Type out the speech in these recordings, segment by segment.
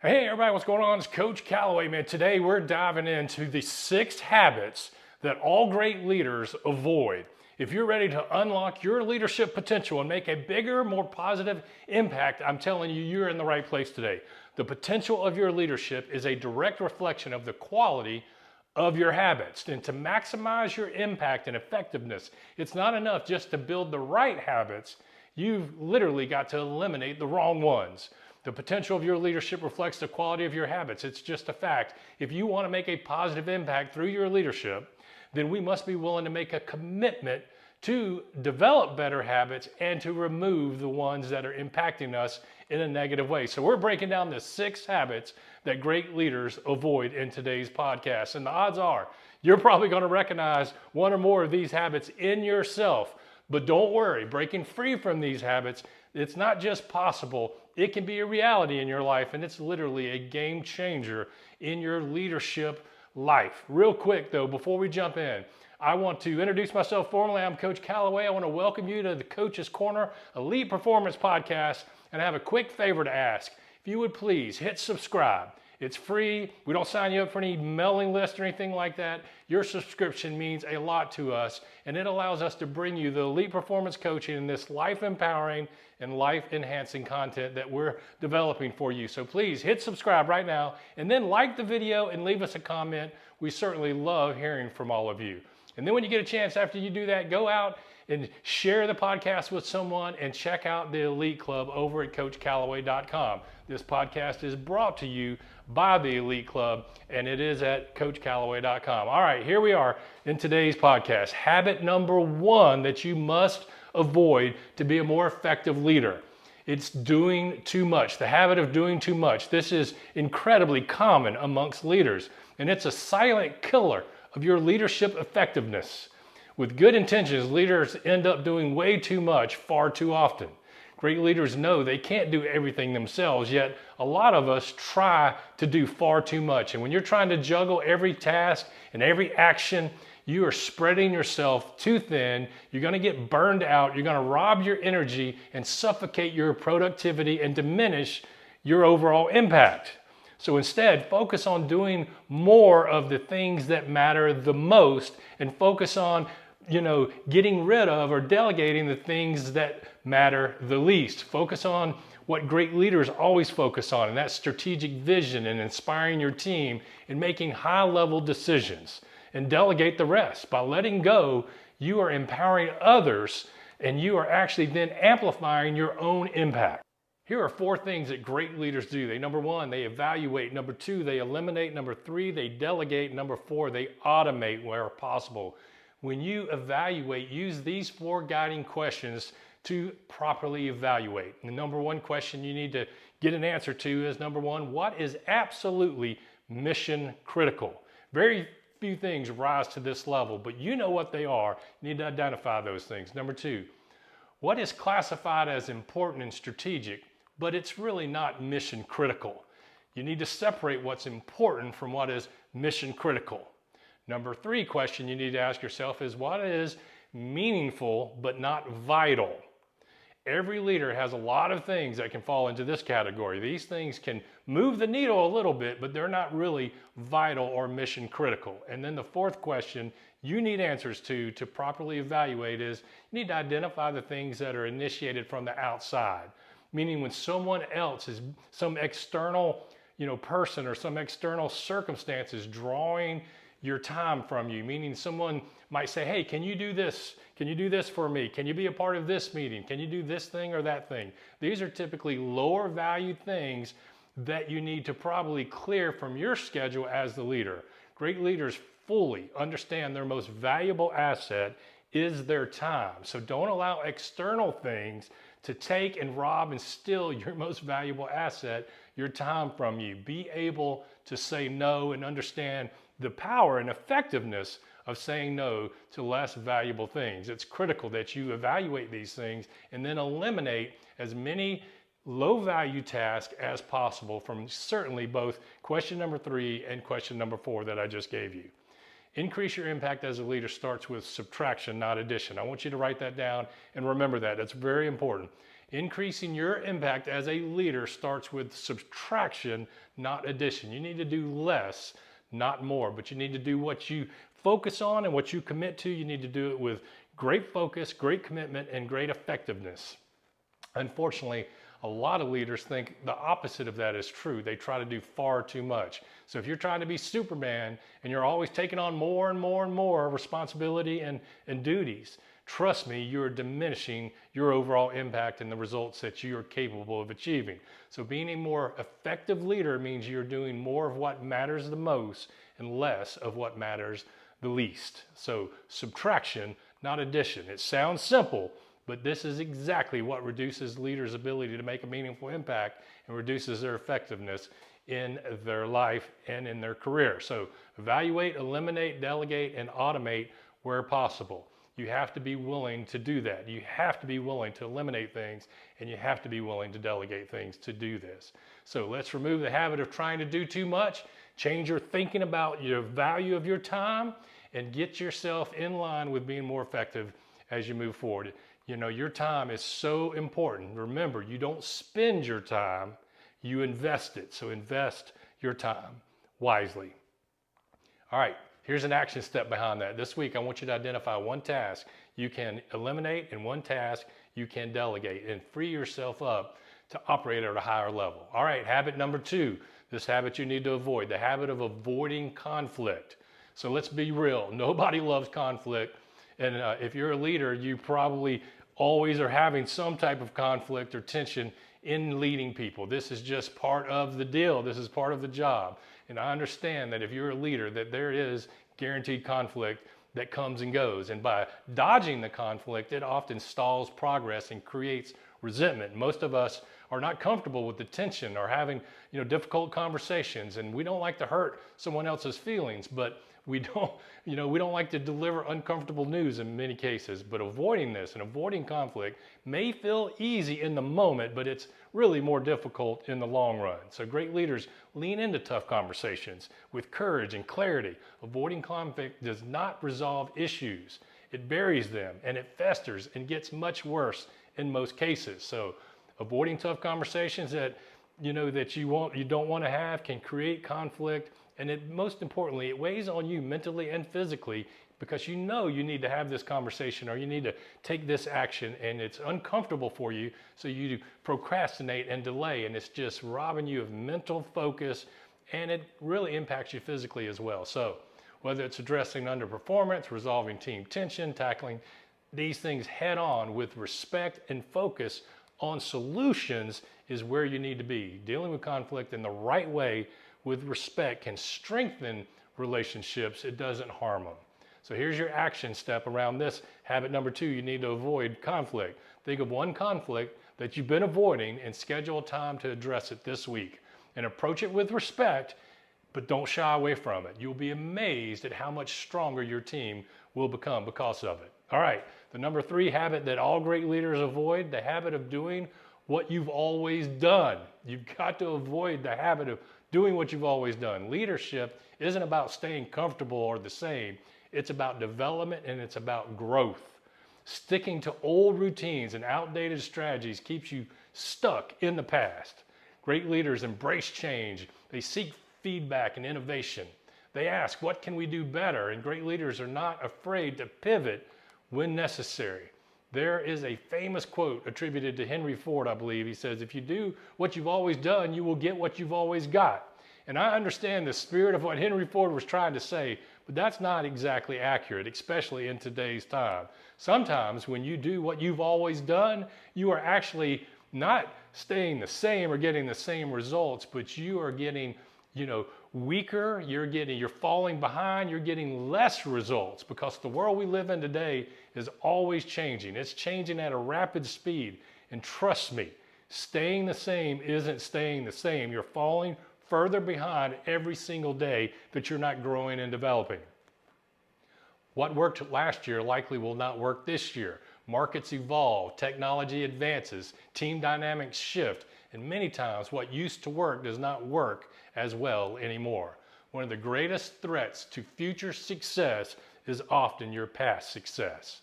Hey everybody, what's going on? It's Coach Calloway, man. Today we're diving into the 6 habits that all great leaders avoid. If you're ready to unlock your leadership potential and make a bigger, more positive impact, I'm telling you, you're in the right place today. The potential of your leadership is a direct reflection of the quality of your habits. And to maximize your impact and effectiveness, it's not enough just to build the right habits. You've literally got to eliminate the wrong ones. The potential of your leadership reflects the quality of your habits. It's just a fact. If you want to make a positive impact through your leadership, then we must be willing to make a commitment to develop better habits and to remove the ones that are impacting us in a negative way. So we're breaking down the 6 habits that great leaders avoid in today's podcast. And the odds are you're probably going to recognize one or more of these habits in yourself. But don't worry, breaking free from these habits, it's not just possible, it can be a reality in your life, and it's literally a game changer in your leadership life. Real quick though, before we jump in, I want to introduce myself formally. I'm Coach Calloway. I want to welcome you to the Coach's Corner Elite Performance Podcast, and I have a quick favor to ask. If you would please hit subscribe. It's free. We don't sign you up for any mailing list or anything like that. Your subscription means a lot to us, and it allows us to bring you the elite performance coaching and this life-empowering and life-enhancing content that we're developing for you. So please hit subscribe right now, and then like the video and leave us a comment. We certainly love hearing from all of you. And then when you get a chance after you do that, go out and share the podcast with someone and check out the Elite Club over at CoachCalloway.com. This podcast is brought to you by the Elite Club, and it is at CoachCalloway.com. All right, here we are in today's podcast. Habit number 1 that you must avoid to be a more effective leader. It's doing too much, the habit of doing too much. This is incredibly common amongst leaders, and it's a silent killer of your leadership effectiveness. With good intentions, leaders end up doing way too much far too often. Great leaders know they can't do everything themselves, yet a lot of us try to do far too much. And when you're trying to juggle every task and every action, you are spreading yourself too thin. You're going to get burned out. You're going to rob your energy and suffocate your productivity and diminish your overall impact. So instead, focus on doing more of the things that matter the most, and focus on getting rid of or delegating the things that matter the least. Focus on what great leaders always focus on, and that's strategic vision and inspiring your team and making high-level decisions. And delegate the rest. By letting go, you are empowering others, and you are actually then amplifying your own impact. Here are 4 things that great leaders do. Number 1, they evaluate. Number 2, they eliminate. Number 3, they delegate. Number 4, they automate where possible. When you evaluate, use these 4 guiding questions to properly evaluate. The number 1 question you need to get an answer to is, number 1, what is absolutely mission critical? Very few things rise to this level, but you know what they are. You need to identify those things. Number 2, what is classified as important and strategic, but it's really not mission critical? You need to separate what's important from what is mission critical. Number 3 question you need to ask yourself is, what is meaningful but not vital? Every leader has a lot of things that can fall into this category. These things can move the needle a little bit, but they're not really vital or mission critical. And then the 4th question you need answers to properly evaluate is, you need to identify the things that are initiated from the outside. Meaning when someone else is, some external person or some external circumstance is drawing your time from you, meaning someone might say, hey, can you do this? Can you do this for me? Can you be a part of this meeting? Can you do this thing or that thing? These are typically lower value things that you need to probably clear from your schedule as the leader. Great leaders fully understand their most valuable asset is their time. So don't allow external things to take and rob and steal your most valuable asset, your time, from you. Be able to say no and understand the power and effectiveness of saying no to less valuable things. It's critical that you evaluate these things and then eliminate as many low value tasks as possible from certainly both question number 3 and question number 4 that I just gave you. Increase your impact as a leader starts with subtraction, not addition. I want you to write that down and remember that. It's very important. Increasing your impact as a leader starts with subtraction, not addition. You need to do less, not more, but you need to do what you focus on and what you commit to. You need to do it with great focus, great commitment, and great effectiveness. Unfortunately, a lot of leaders think the opposite of that is true. They try to do far too much. So if you're trying to be Superman and you're always taking on more and more and more responsibility and duties, trust me, you're diminishing your overall impact and the results that you are capable of achieving. So being a more effective leader means you're doing more of what matters the most and less of what matters the least. So subtraction, not addition. It sounds simple, but this is exactly what reduces leaders' ability to make a meaningful impact and reduces their effectiveness in their life and in their career. So evaluate, eliminate, delegate, and automate where possible. You have to be willing to do that. You have to be willing to eliminate things, and you have to be willing to delegate things to do this. So let's remove the habit of trying to do too much, change your thinking about your value of your time, and get yourself in line with being more effective as you move forward. You know, your time is so important. Remember, you don't spend your time, you invest it. So invest your time wisely. All right, here's an action step behind that. This week, I want you to identify one task you can eliminate and one task you can delegate and free yourself up to operate at a higher level. All right, habit number 2, this habit you need to avoid, the habit of avoiding conflict. So let's be real, nobody loves conflict. And if you're a leader, you probably always are having some type of conflict or tension in leading people. This is just part of the deal. This is part of the job. And I understand that if you're a leader, that there is guaranteed conflict that comes and goes. And by dodging the conflict, it often stalls progress and creates resentment. Most of us are not comfortable with the tension or having, difficult conversations, and we don't like to hurt someone else's feelings, but we don't like to deliver uncomfortable news in many cases. But avoiding this and avoiding conflict may feel easy in the moment, but it's really more difficult in the long run. So great leaders lean into tough conversations with courage and clarity. Avoiding conflict does not resolve issues. It buries them and it festers and gets much worse in most cases. So avoiding tough conversations that you don't want to have can create conflict. And most importantly, it weighs on you mentally and physically because you need to have this conversation or you need to take this action, and it's uncomfortable for you, so you procrastinate and delay, and it's just robbing you of mental focus, and it really impacts you physically as well. So whether it's addressing underperformance, resolving team tension, tackling these things head on with respect and focus on solutions is where you need to be. Dealing with conflict in the right way with respect can strengthen relationships. It doesn't harm them. So here's your action step around this. Habit number 2, you need to avoid conflict. Think of one conflict that you've been avoiding and schedule time to address it this week. And approach it with respect, but don't shy away from it. You'll be amazed at how much stronger your team will become because of it. All right, the number 3 habit that all great leaders avoid, the habit of doing what you've always done. You've got to avoid the habit of doing what you've always done. Leadership isn't about staying comfortable or the same. It's about development and it's about growth. Sticking to old routines and outdated strategies keeps you stuck in the past. Great leaders embrace change. They seek feedback and innovation. They ask, what can we do better? And great leaders are not afraid to pivot when necessary. There is a famous quote attributed to Henry Ford, I believe. He says, if you do what you've always done, you will get what you've always got. And I understand the spirit of what Henry Ford was trying to say, but that's not exactly accurate, especially in today's time. Sometimes when you do what you've always done, you are actually not staying the same or getting the same results, but you are getting, weaker, you're falling behind, you're getting less results because the world we live in today is always changing. It's changing at a rapid speed. And trust me, staying the same isn't staying the same. You're falling further behind every single day that you're not growing and developing. What worked last year likely will not work this year. Markets evolve, technology advances, team dynamics shift, and many times what used to work does not work as well anymore. One of the greatest threats to future success is often your past success.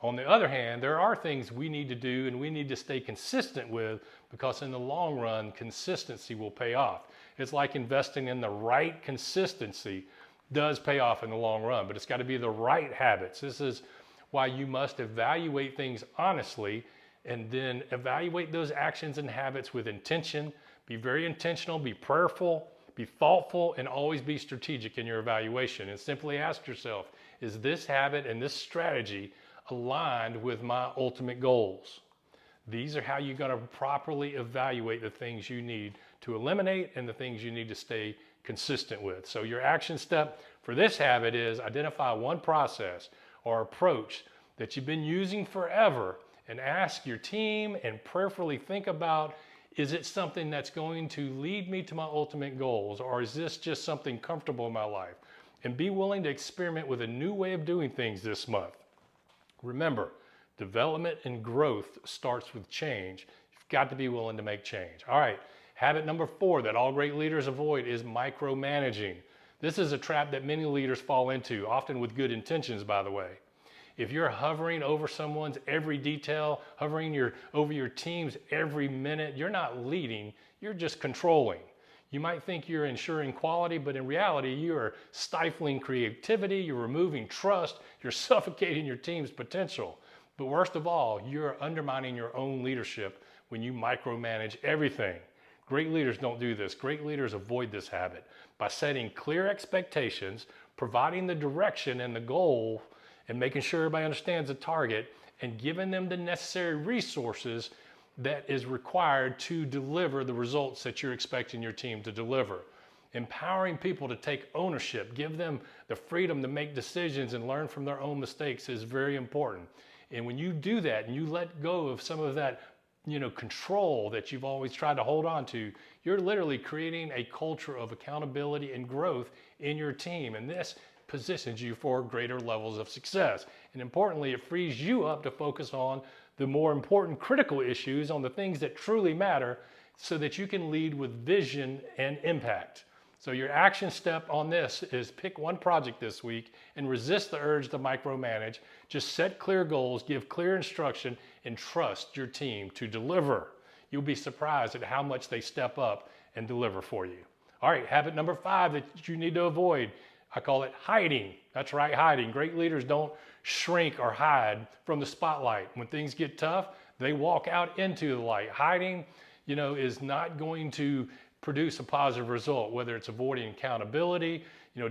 On the other hand, there are things we need to do and we need to stay consistent with, because in the long run, consistency will pay off. It's like investing in the right consistency does pay off in the long run, but it's got to be the right habits. This is why you must evaluate things honestly and then evaluate those actions and habits with intention. Be very intentional, be prayerful, be thoughtful, and always be strategic in your evaluation. And simply ask yourself, is this habit and this strategy aligned with my ultimate goals? These are how you're going to properly evaluate the things you need to eliminate and the things you need to stay consistent with. So your action step for this habit is identify one process or approach that you've been using forever and ask your team and prayerfully think about, is it something that's going to lead me to my ultimate goals, or is this just something comfortable in my life? And be willing to experiment with a new way of doing things this month. Remember, development and growth starts with change. You've got to be willing to make change. All right, habit number 4 that all great leaders avoid is micromanaging. This is a trap that many leaders fall into, often with good intentions, by the way. If you're hovering over someone's every detail, hovering over your team's every minute, you're not leading, you're just controlling. You might think you're ensuring quality, but in reality, you are stifling creativity, you're removing trust, you're suffocating your team's potential. But worst of all, you're undermining your own leadership when you micromanage everything. Great leaders don't do this. Great leaders avoid this habit by setting clear expectations, providing the direction and the goal, and making sure everybody understands the target, and giving them the necessary resources that is required to deliver the results that you're expecting your team to deliver. Empowering people to take ownership, give them the freedom to make decisions and learn from their own mistakes is very important. And when you do that and you let go of some of that, control that you've always tried to hold on to, you're literally creating a culture of accountability and growth in your team. And this positions you for greater levels of success. And importantly, it frees you up to focus on the more important critical issues, on the things that truly matter, so that you can lead with vision and impact. So your action step on this is pick one project this week and resist the urge to micromanage. Just set clear goals, give clear instruction, and trust your team to deliver. You'll be surprised at how much they step up and deliver for you. All right, habit number 5 that you need to avoid, I call it hiding. That's right, hiding. Great leaders don't shrink or hide from the spotlight. When things get tough, they walk out into the light. Hiding, is not going to produce a positive result, whether it's avoiding accountability,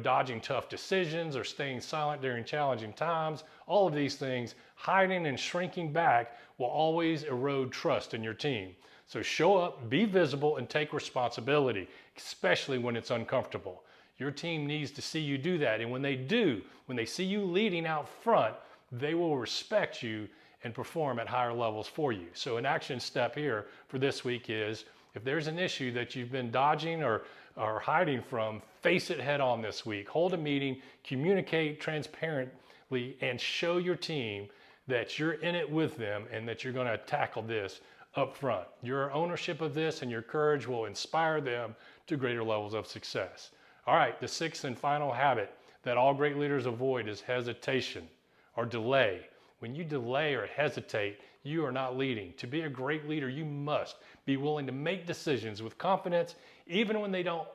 dodging tough decisions, or staying silent during challenging times. All of these things, hiding and shrinking back, will always erode trust in your team. So show up, be visible, and take responsibility, especially when it's uncomfortable. Your team needs to see you do that. And when they do, when they see you leading out front, they will respect you and perform at higher levels for you. So an action step here for this week is, if there's an issue that you've been dodging or hiding from, face it head on this week. Hold a meeting, communicate transparently, and show your team that you're in it with them and that you're going to tackle this up front. Your ownership of this and your courage will inspire them to greater levels of success. All right, the 6th and final habit that all great leaders avoid is hesitation or delay. When you delay or hesitate, you are not leading. To be a great leader, you must be willing to make decisions with confidence, even when they don't,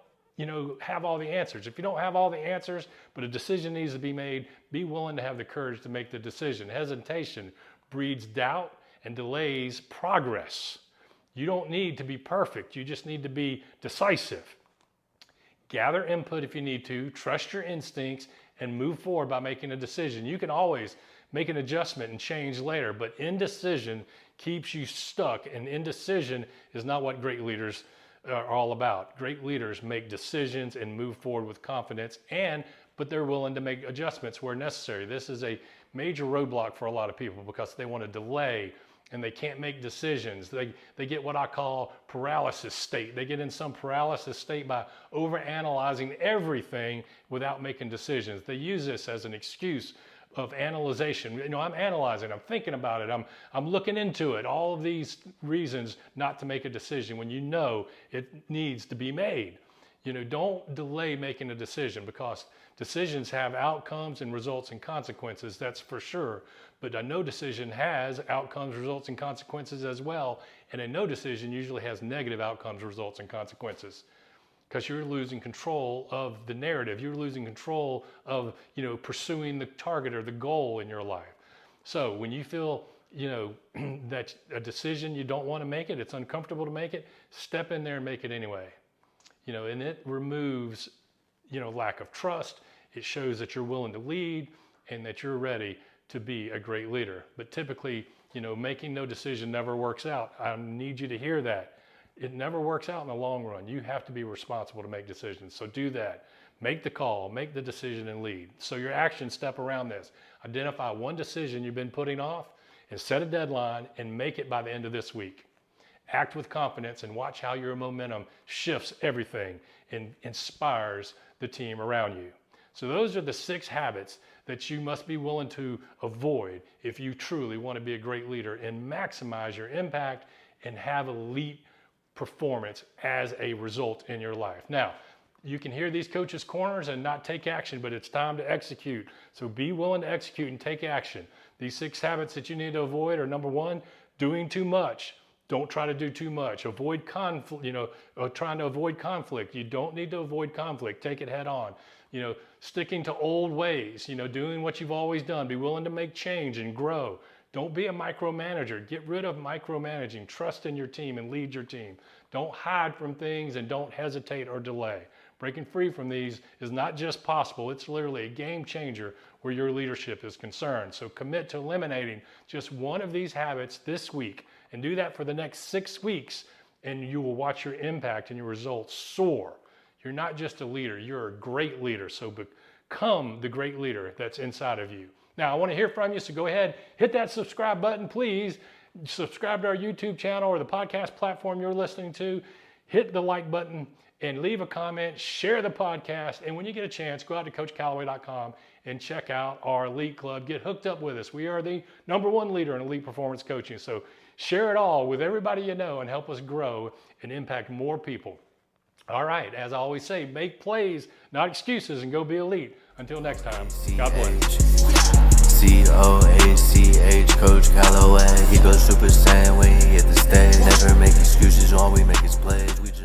have all the answers. If you don't have all the answers, but a decision needs to be made, be willing to have the courage to make the decision. Hesitation breeds doubt and delays progress. You don't need to be perfect. You just need to be decisive. Gather input if you need to, trust your instincts, and move forward by making a decision. You can always make an adjustment and change later, but indecision keeps you stuck, and indecision is not what great leaders are all about. Great leaders make decisions and move forward with confidence, but they're willing to make adjustments where necessary. This is a major roadblock for a lot of people because they want to delay and they can't make decisions. They get what I call paralysis state. They get in some paralysis state by overanalyzing everything without making decisions. They use this as an excuse of analyzation. I'm analyzing, I'm thinking about it, I'm looking into it. All of these reasons not to make a decision when you know it needs to be made. Don't delay making a decision, because decisions have outcomes and results and consequences, that's for sure. But a no decision has outcomes, results, and consequences as well. And a no decision usually has negative outcomes, results, and consequences, because you're losing control of the narrative. You're losing control of, pursuing the target or the goal in your life. So when you feel, that a decision you don't want to make it, it's uncomfortable to make it, step in there and make it anyway. And it removes, lack of trust. It shows that you're willing to lead and that you're ready to be a great leader. But typically, making no decision never works out. I need you to hear that. It never works out in the long run. You have to be responsible to make decisions. So do that. Make the call, make the decision, and lead. So your action step around this. Identify one decision you've been putting off and set a deadline and make it by the end of this week. Act with confidence and watch how your momentum shifts everything and inspires the team around you. So those are the 6 habits that you must be willing to avoid if you truly want to be a great leader and maximize your impact and have elite performance as a result in your life. Now, you can hear these coaches' corners and not take action, but it's time to execute. So be willing to execute and take action. These 6 habits that you need to avoid are: number 1, doing too much. Don't try to do too much. Avoid conflict, trying to avoid conflict. You don't need to avoid conflict. Take it head on. Sticking to old ways, doing what you've always done. Be willing to make change and grow. Don't be a micromanager. Get rid of micromanaging. Trust in your team and lead your team. Don't hide from things and don't hesitate or delay. Breaking free from these is not just possible, it's literally a game changer where your leadership is concerned. So commit to eliminating just one of these habits this week, and do that for the next 6 weeks, and you will watch your impact and your results soar. You're not just a leader, you're a great leader. So become the great leader that's inside of you. Now, I want to hear from you, so go ahead, hit that subscribe button, please. Subscribe to our YouTube channel or the podcast platform you're listening to. Hit the like button and leave a comment, share the podcast. And when you get a chance, go out to CoachCalloway.com and check out our Elite Club. Get hooked up with us. We are the #1 leader in elite performance coaching. So share it all with everybody you know and help us grow and impact more people. All right, as I always say, make plays, not excuses, and go be elite. Until next time, God bless. COACH, Coach Calloway. He goes Super Saiyan when he hit the stage. Never make excuses, all we make is plays.